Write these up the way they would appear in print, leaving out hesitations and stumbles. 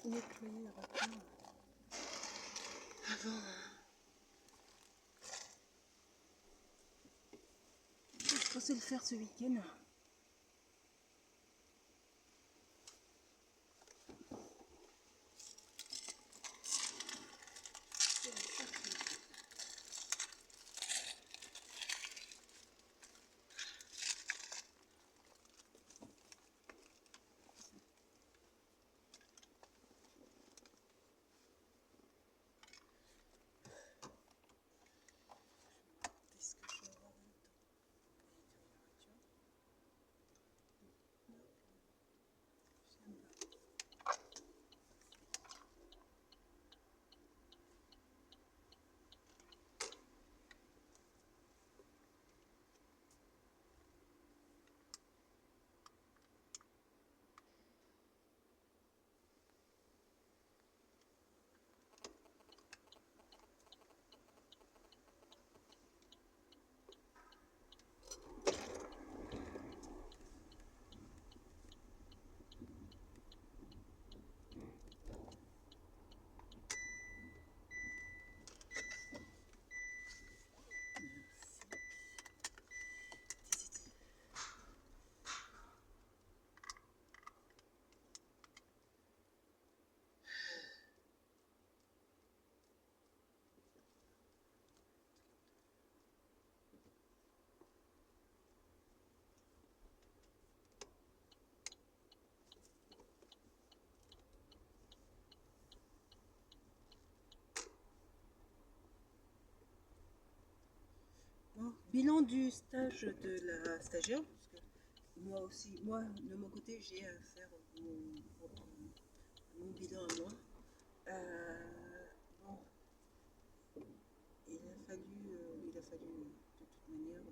Nettoyer rapidement avant. Je pensais le faire ce week-end. Bon, bilan du stage de la stagiaire, parce que moi aussi, moi de mon côté, j'ai à faire mon bilan à moi. Bon, il a fallu de toute manière,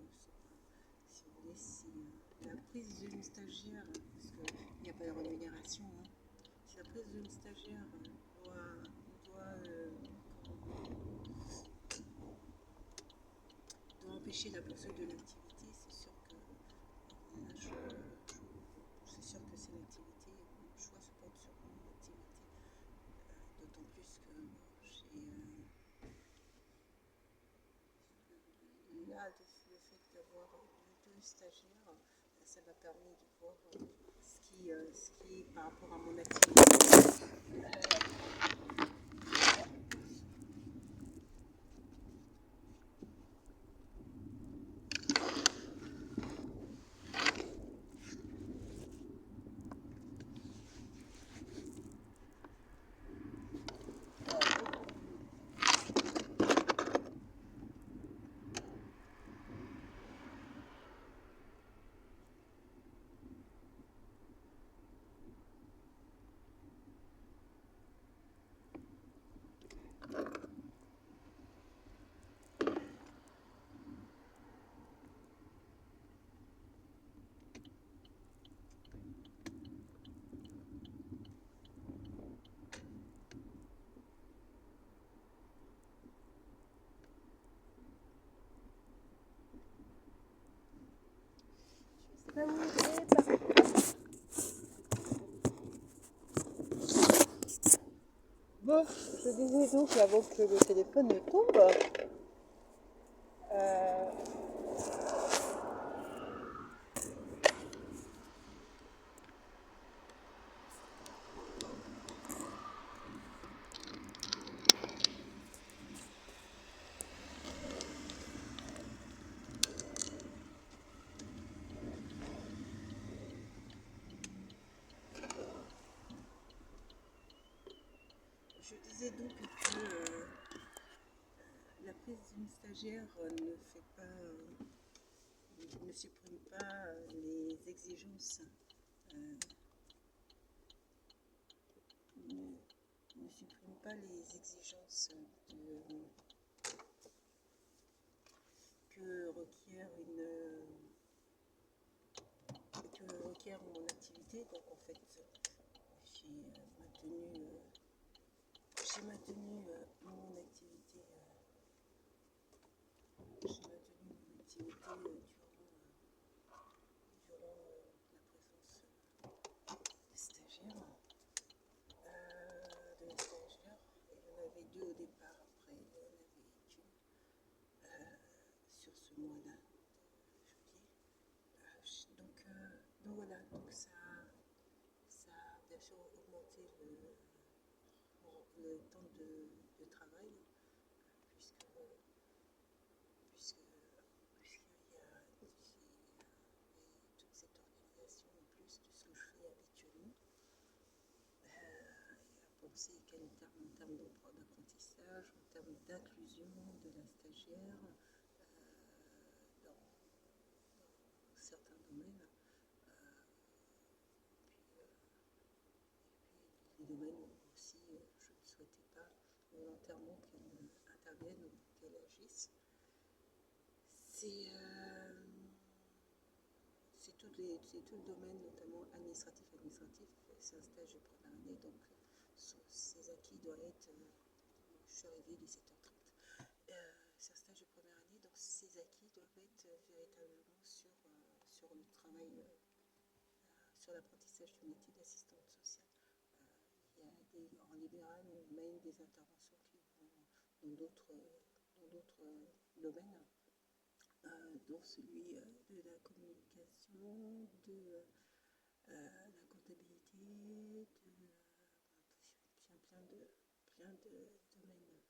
si vous voulez, si la prise d'une stagiaire, parce qu'il n'y a pas de rémunération, hein, si la prise d'une stagiaire doit empêcher la poursuite de l'activité, c'est sûr que c'est sûr que c'est l'activité, le choix se porte sur mon activité, d'autant plus que là, le fait d'avoir deux stagiaires, ça m'a permis de voir ce qui par rapport à mon activité. Bah oui, et bah, bon, je disais donc avant que le téléphone ne tombe, euh, je disais donc que la prise d'une stagiaire ne supprime pas les exigences, ne, ne supprime pas les exigences que requiert mon activité. Donc en fait, j'ai maintenu mon activité, durant la présence des stagiaires. De mes stagiaires. Il y en avait deux au départ, après il y en avait qu'une sur ce mois-là de juillet. Donc voilà, donc ça a bien sûr augmenté le temps de travail, puisque, puisqu'il y a toute cette organisation en plus de ce que je fais habituellement. Et à penser en termes d'apprentissage, en termes d'inclusion de la stagiaire dans certains domaines, puis les domaines où aussi je ne souhaitais pas volontairement qu'elle intervienne ou qu'elle agisse. C'est tout le domaine, notamment administratif. C'est un stage de première année, donc ces acquis doivent être. Je suis arrivée 17h30. C'est un stage de première année, donc ces acquis doivent être véritablement sur le travail, sur l'apprentissage du métier d'assistante sociale. Il y a en libéral, même des interventions qui vont dans d'autres domaines, dont celui de la communication, de la comptabilité, plein de domaines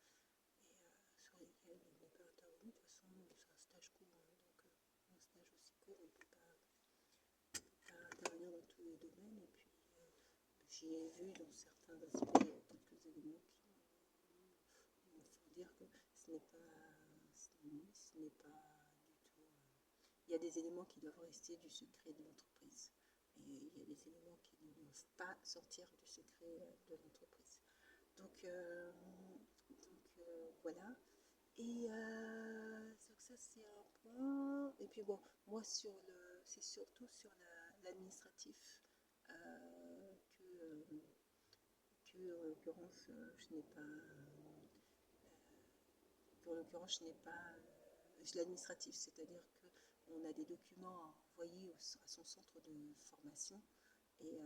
sur lesquels il n'est pas intervenu. De toute façon, c'est un stage court, hein, donc un stage aussi court, on ne peut pas intervenir dans tous les domaines. Et puis, j'y ai vu dans certains aspects quelques éléments qui me font dire que ce n'est pas du tout. Il y a des éléments qui doivent rester du secret de l'entreprise. Et il y a des éléments qui ne doivent pas sortir du secret de l'entreprise. Donc voilà. Et donc ça c'est un point. Et puis bon, moi c'est surtout sur l'administratif que en l'occurrence je n'ai pas. En l'occurrence, je n'ai pas l'administratif, c'est-à-dire qu'on a des documents à envoyer à son centre de formation et,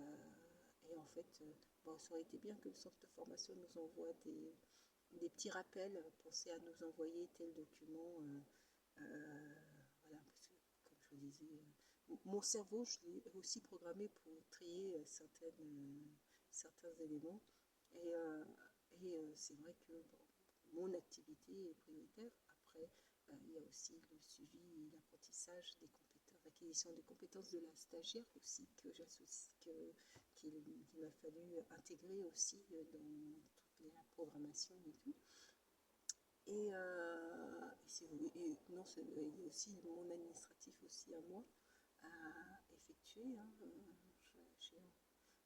en fait, bon, ça aurait été bien que le centre de formation nous envoie des petits rappels, pensez à nous envoyer tel document, voilà, parce que comme je vous disais, mon cerveau, je l'ai aussi programmé pour trier certains éléments et c'est vrai que bon, mon activité est prioritaire. Après, il y a aussi le suivi et l'apprentissage des compétences, l'acquisition des compétences de la stagiaire aussi qu'il m'a fallu intégrer aussi dans toute la programmation et tout. Et non, il y a aussi mon administratif aussi à moi à effectuer. Hein,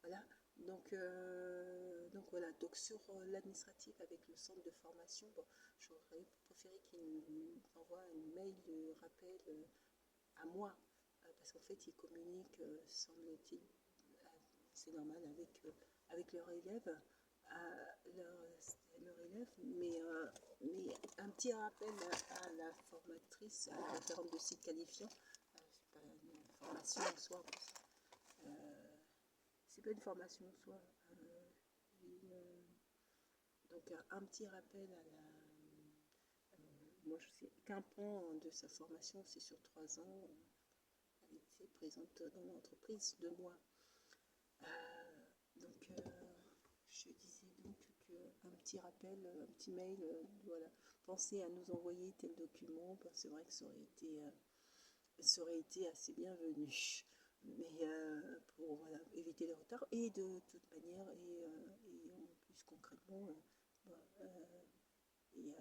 voilà. Donc voilà, donc sur l'administratif avec le centre de formation, bon, j'aurais préféré qu'il m'envoie un mail de rappel à moi, parce qu'en fait ils communiquent, semble-t-il, c'est normal, avec leur élève, mais un petit rappel à la formatrice, à la référente de site qualifiant, c'est pas une formation en soi. C'est pas une formation en soi. Donc un petit rappel à la... moi je sais qu'un pan de sa formation, c'est sur 3 ans. Elle était présente dans l'entreprise 2 mois. Donc je disais donc qu'un petit rappel, un petit mail, voilà, pensez à nous envoyer tel document, parce que c'est vrai que ça aurait été assez bienvenu. Mais pour voilà, éviter les retards, et de toute manière, et en plus concrètement, il y a...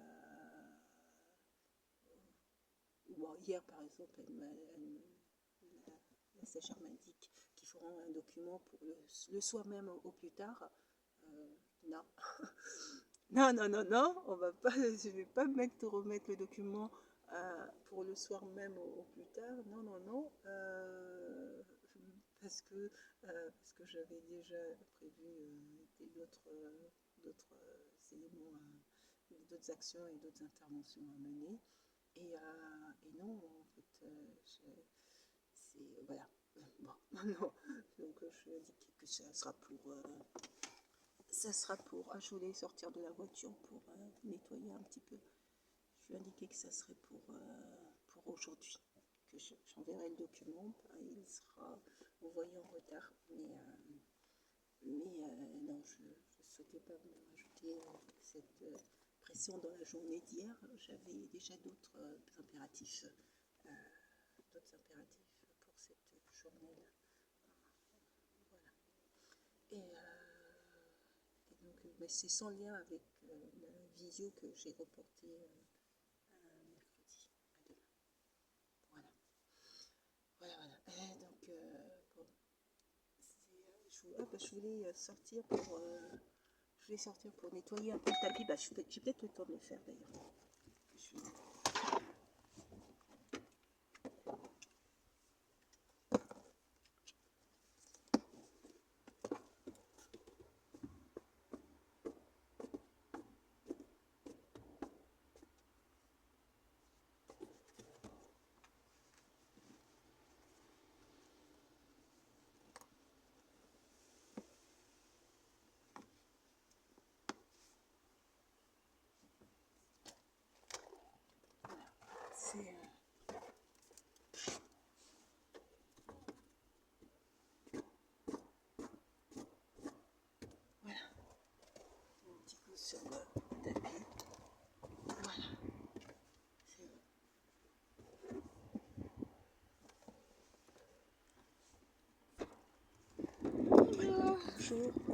Bon, hier par exemple, la stagiaire m'indique qu'il faudra un document pour le soir même au plus tard. Non. Non, non, non, non, on va pas, je ne vais pas remettre le document pour le soir même au plus tard. Non, non, non. Parce que j'avais déjà prévu d'autres éléments, d'autres actions et d'autres interventions à mener. Et non, en fait, c'est... Voilà. Bon, non. Donc, je lui ai dit que ça sera pour... je voulais sortir de la voiture pour nettoyer un petit peu. Je lui ai indiqué que ça serait pour aujourd'hui, que j'enverrai le document. Il sera envoyé en retard. Mais non, je ne souhaitais pas me rajouter cette pression dans la journée d'hier. J'avais déjà d'autres impératifs pour cette journée-là. Voilà. Et donc, mais c'est sans lien avec la visio que j'ai reporté mercredi à demain. Voilà. Voilà, voilà. Et donc, bon, je voulais sortir pour nettoyer un peu le tapis. J'ai peut-être le temps de le faire d'ailleurs. C'est... Voilà. Un petit coup sur le tapis. Voilà. Bonjour.